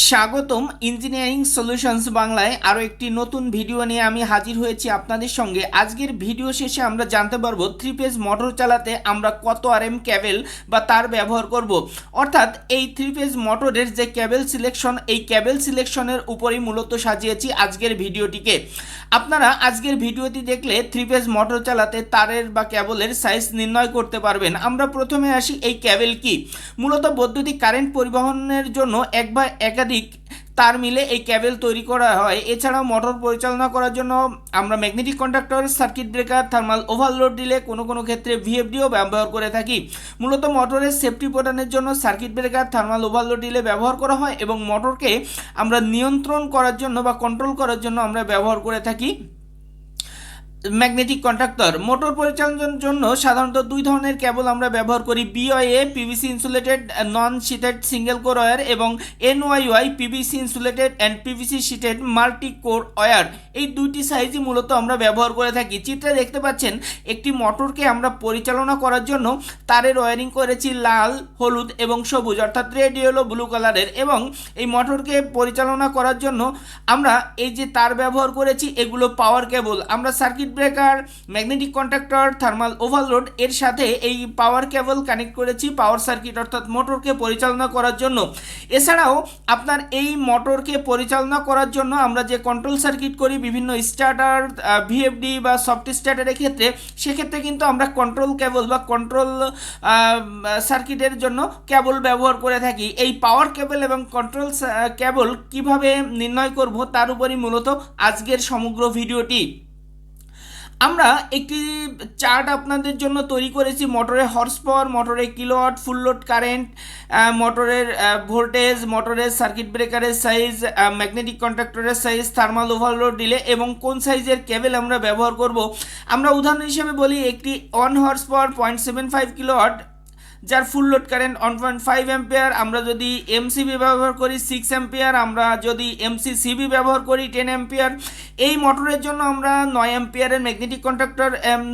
স্বাগতম engineering solutions বাংলায় আরও একটি নতুন ভিডিও নিয়ে আমি হাজির হয়েছি আপনাদের সঙ্গে। আজকের ভিডিও শেষে আমরা জানতে পারবো 3 ফেজ মোটর চালাতে আমরা কত আরএম ক্যাবেল বা তার ব্যবহার করব। অর্থাৎ এই 3 ফেজ মোটরের যে ক্যাবেল সিলেকশন, এই ক্যাবেল সিলেকশনের উপরেই মূলত সাজিয়েছি আজকের ভিডিওটিকে। আপনারা আজকের ভিডিওটি দেখলে 3 ফেজ মোটর চালাতে তারের বা ক্যাবলের সাইজ নির্ণয় করতে পারবেন। আমরা প্রথমে আসি এই ক্যাবেল কি। মূলত বৈদ্যুতিক কারেন্ট পরিবহনের জন্য এক বা একাধিক তার মিলে এই ক্যাবেল তৈরি করা হয়। এছাড়াও মোটর পরিচালনা করার জন্য আমরা magnetic conductor, circuit breaker, thermal overload delay, কোনো কোনো ক্ষেত্রে ভিএফডিও ব্যবহার করে থাকি। মূলত মোটরের সেফটি প্রদানের জন্য circuit breaker, thermal overload delay ব্যবহার করা হয় এবং মোটরকে আমরা নিয়ন্ত্রণ করার জন্য বা কন্ট্রোল করার জন্য আমরা ব্যবহার করে থাকি ম্যাগনেটিক কন্ডাক্টর। মোটর পরিচালনার জন্য সাধারণত দুই ধরনের কেবল আমরা ব্যবহার করি, BYA PVC insulated non sheathed single core wire এবং NYY PVC insulated and PVC sheathed multi core wire. এই দুইটি সাইজই মূলত আমরা ব্যবহার করে থাকি। চিত্রে দেখতে পাচ্ছেন একটি মোটরকে আমরা পরিচালনা করার জন্য তারের ওয়্যারিং করেছি লাল, হলুদ এবং সবুজ, অর্থাৎ রেড, ইয়েলো, ব্লু কালারের। এবং এই মোটরকে পরিচালনা করার জন্য আমরা এই যে তার ব্যবহার করেছি এগুলো পাওয়ার কেবল। আমরা circuit breaker, magnetic conductor, thermal overload এর সাথে এই পাওয়ার কেবল কানেক্ট করেছি পাওয়ার সার্কিট অর্থাৎ মোটরকে পরিচালনা করার জন্য। এছাড়াও আপনার এই মোটরকে পরিচালনা করার জন্য আমরা যে কন্ট্রোল সার্কিট করি বিভিন্ন স্টার্টার, ভিএফডি বা সফট স্টার্টারের ক্ষেত্রে, সেক্ষেত্রে কিন্তু আমরা কন্ট্রোল কেবল বা কন্ট্রোল সার্কিটের জন্য কেবল ব্যবহার করে থাকি। এই পাওয়ার কেবল এবং কন্ট্রোল কেবল কিভাবে নির্ণয় করব তার উপরই মূলত আজকের সমগ্র ভিডিওটি। আমরা একটি চার্ট আপনাদের জন্য তৈরি করেছি মোটরের হর্স পাওয়ার, মোটরের কিলোওয়াট, ফুল লোড কারেন্ট, মোটরের ভোল্টেজ, মোটরের সার্কিট ব্রেকারের সাইজ, ম্যাগনেটিক কন্ডাক্টরের সাইজ, থার্মাল ওভারলোড ডিলে এবং কোন সাইজের কেবল আমরা ব্যবহার করব। আমরা উদাহরণ হিসেবে বলি একটি 1 হর্স পাওয়ার 0.75 কিলোওয়াট যার ফুল লোড কারেন্ট 1.5 অ্যাম্পিয়ার, আমরা যদি এমসিবি ব্যবহার করি 6 অ্যাম্পিয়ার, আমরা যদি এমসিসিবি ব্যবহার করি 10 অ্যাম্পিয়ার। এই মোটরের জন্য আমরা 9 অ্যাম্পিয়ারের ম্যাগনেটিক কন্ডাক্টর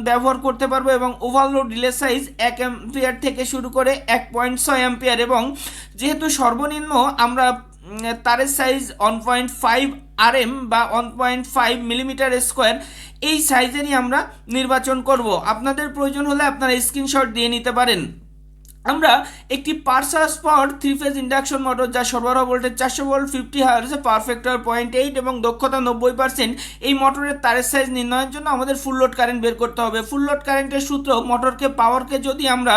ব্যবহার করতে পারবো এবং ওভারলোড ডিলে সাইজ 1 অ্যাম্পিয়ার থেকে শুরু করে 1.6 অ্যাম্পিয়ার। এবং যেহেতু সর্বনিম্ন আমরা তারের সাইজ 1.5 আরএম বা 1.5 মিলিমিটার স্কোয়ার, এই সাইজেরই আমরা নির্বাচন করব। আপনাদের প্রয়োজন হলে আপনারা স্ক্রিনশট দিয়ে নিতে পারেন। আমরা একটি পার্সাস পাওয়ার 3 ফেজ ইন্ডাকশন মোটর যা সরবরাহ voltage 400 volt, 50 hertz, power factor 0.8 এবং দক্ষতা 90%। এই মোটরের তারের সাইজ নির্ণয়ের জন্য আমাদের ফুল লোড কারেন্ট বের করতে হবে। ফুল লোড কারেন্টের সূত্র, মোটরকে পাওয়ারকে যদি আমরা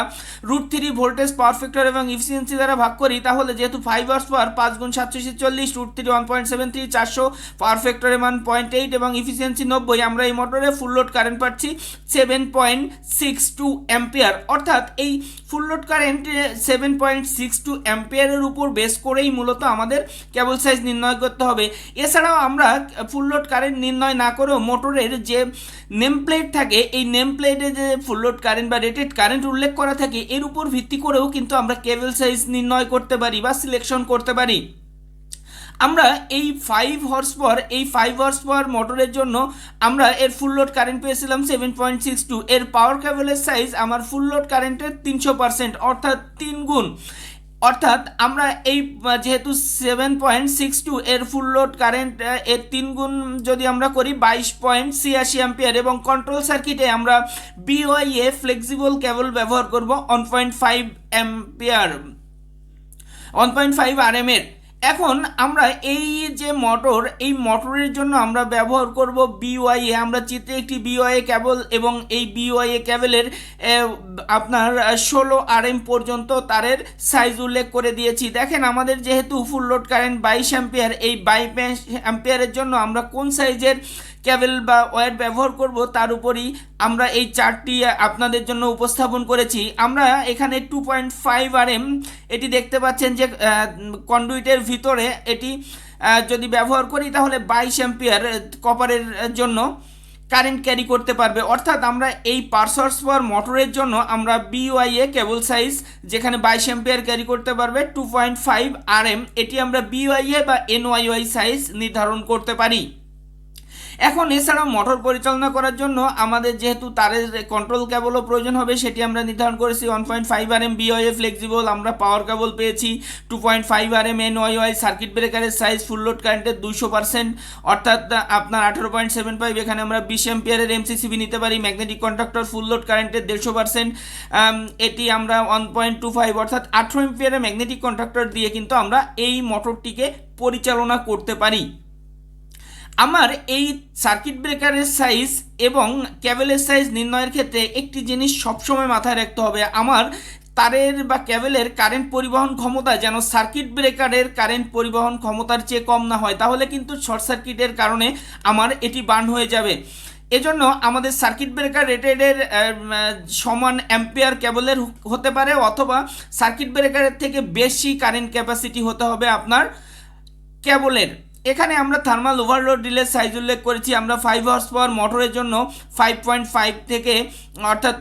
√3 ভোল্টেজ, পাওয়ার ফ্যাক্টর এবং ইফিসিয়েন্সি দ্বারা ভাগ করি, তাহলে যেহেতু 5 হর্স পাওয়ার 5 গুণ 740, √3 1.73, 400, পাওয়ার ফ্যাক্টরের মান 0.8 এবং ইফিসিয়েন্সি 90, আমরা এই মোটরে ফুল লোড কারেন্ট পাচ্ছি 7.62 অ্যাম্পিয়ার। অর্থাৎ এই ফুল লোড কারেন্ট 7.62 অ্যাম্পিয়ারের উপর বেস করেই মূলত আমাদের কেবল সাইজ নির্ণয় করতে হবে। এছাড়াও আমরা ফুল লোড কারেন্ট নির্ণয় না করেও মোটরের যে নেম প্লেট থাকে, এই নেম প্লেটে যে ফুল লোড কারেন্ট বা রেটেড কারেন্ট উল্লেখ করা থাকে, এর উপর ভিত্তি করেও কিন্তু আমরা কেবল সাইজ নির্ণয় করতে পারি বা সিলেকশন করতে পারি। আমরা এই 5 হর্স পাওয়ার মোটরের জন্য আমরা এর ফুল লোড কারেন্ট পেয়েছিলাম 7.62। এর পাওয়ার কেবলের সাইজ আমার ফুল লোড কারেন্টের 300%, অর্থাৎ 3 গুণ। অর্থাৎ আমরা এই যেহেতু 7.62 এর ফুল লোড কারেন্ট এর 3 গুণ যদি আমরা করি 22.86 অ্যাম্পিয়ার। এবং কন্ট্রোল সার্কিটে আমরা বিওয়াইএ ফ্লেক্সিবল কেবল ব্যবহার করব 1.5 অ্যাম্পিয়ার, 1.5 আরএম এর। এখন আমরা এই যে মোটর, এই মোটরের জন্য আমরা ব্যবহার করব বিওয়াইএ। আমরা চিত্রে একটি বিওয়াইএ কেবল এবং এই বিওয়াইএ কেবলের আপনার 16 আরএম পর্যন্ত তারের সাইজ উল্লেখ করে দিয়েছি। দেখেন আমাদের যেহেতু ফুল লোড কারেন্ট 22 অ্যাম্পিয়ার, এই 22 অ্যাম্পিয়ারের জন্য আমরা কোন সাইজের কেবল বা ওয়্যার ব্যবহার করব তার উপরই আমরা এই চার্টটি আপনাদের জন্য উপস্থাপন করেছি। আমরা এখানে 2.5 আরএম এটি দেখতে পাচ্ছেন যে কন্ডুইটের ভিতরে এটি যদি ব্যবহার করি তাহলে 22 অ্যাম্পিয়ার কপারের জন্য কারেন্ট ক্যারি করতে পারবে। অর্থাৎ আমরা এই পার্সাস পাওয়ার মোটরের জন্য আমরা বিওয়াইএ কেবল সাইজ যেখানে 22 অ্যাম্পিয়ার ক্যারি করতে পারবে 2.5 আরএম, এটি আমরা বিওয়াইএ বা এনওয়াইওয়াই সাইজ নির্ধারণ করতে পারি। এখন এছাড়াও মোটর পরিচালনা করার জন্য আমাদের যেহেতু তারের কন্ট্রোল কেবলও প্রয়োজন হবে, সেটি আমরা নির্ধারণ করেছি 1.5 RM বিওএ ফ্লেক্সিবল। আমরা পাওয়ার কেবল পেয়েছি 2.5 RM এনওয়াইওয়াই। সার্কিট ব্রেকারের সাইজ ফুল লোড কারেন্টের 200%, অর্থাৎ আপনার 18.75। এখানে আমরা 20 এম্পিয়ারের এমসিসিবি নিতে পারি। ম্যাগনেটিক কন্ডাক্টর ফুল লোড কারেন্টের 150%। এটি আমরা 1.25 অর্থাৎ 18 এম্পিয়ারের ম্যাগনেটিক কন্ডাক্টর দিয়ে কিন্তু আমরা এই মোটরটিকে পরিচালনা করতে পারি। আমার এই সার্কিট ব্রেকারের সাইজ এবং ক্যাবেলের সাইজ নির্ণয়ের ক্ষেত্রে একটি জিনিস সবসময় মাথায় রাখতে হবে, আমার তারের বা ক্যাবেলের কারেন্ট পরিবহন ক্ষমতা যেন সার্কিট ব্রেকারের কারেন্ট পরিবহন ক্ষমতার চেয়ে কম না হয়, তাহলে কিন্তু শর্ট সার্কিটের কারণে আমার এটি বার্ন হয়ে যাবে। এজন্য আমাদের সার্কিট ব্রেকার রেটেডের সমান অ্যাম্পিয়ার কেবলের হতে পারে, অথবা সার্কিট ব্রেকারের থেকে বেশি কারেন্ট ক্যাপাসিটি হতে হবে আপনার কেবলের। এখানে আমরা থার্মাল ওভারলোড রিলের সাইজ উল্লেখ করেছি। আমরা 5 হর্স পাওয়ার মোটরের জন্য 5.5 থেকে, অর্থাৎ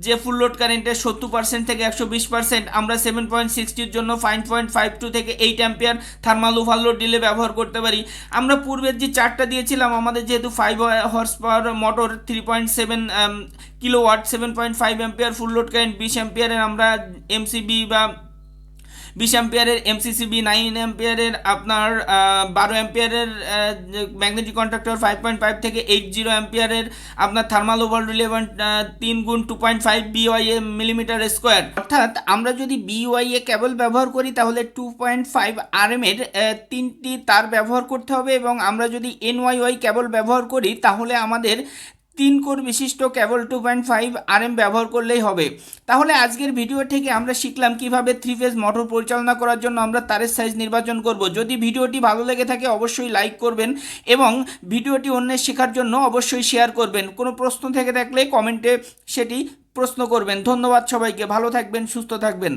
যে ফুল লোড কারেন্টের 70% থেকে 120%, আমরা 7.60-র জন্য 5.52 থেকে 8 অ্যাম্পিয়ার থার্মাল ওভারলোড রিলে ব্যবহার করতে পারি। আমরা পূর্বের যে চার্টটা দিয়েছিলাম, আমাদের যেহেতু 5 horse power motor 3.7 kilowatt, 7.5 ampere ফুল লোড কারেন্ট, 20 অ্যাম্পিয়ারের আমরা এমসিবি বা 20 অ্যাম্পিয়ারের এমসিসিবি, 9 অ্যাম্পিয়ারের আপনার 12 অ্যাম্পিয়ারের ম্যাগনেটিক কন্ডাক্টর, 5.5 থেকে 80 অ্যাম্পিয়ারের আপনার থার্মাল ওভারলোড রিলে, 3 গুণ 2.5 বিওয়াইএ মিলিমিটার স্কোয়ার। অর্থাৎ আমরা যদি বিওয়াইএ কেবল ব্যবহার করি তাহলে 2.5 RM এর 3টি তার ব্যবহার করতে হবে, এবং আমরা যদি এনওয়াইওয়াই কেবল ব্যবহার করি তাহলে আমাদের 3 কোর বিশিষ্ট কেবল 2.5 RM ব্যবহার করলেই হবে। তাহলে আজকের ভিডিও থেকে আমরা শিখলাম কিভাবে 3 ফেজ মোটর পরিচালনা করার জন্য আমরা তারের সাইজ নির্বাচন করব। যদি ভিডিওটি ভালো লেগে থাকে অবশ্যই লাইক করবেন, এবং ভিডিওটি অন্যের শেখার জন্য অবশ্যই শেয়ার করবেন। কোনো প্রশ্ন থেকে থাকলে কমেন্টে সেটি প্রশ্ন করবেন। ধন্যবাদ সবাইকে, ভালো থাকবেন, সুস্থ থাকবেন।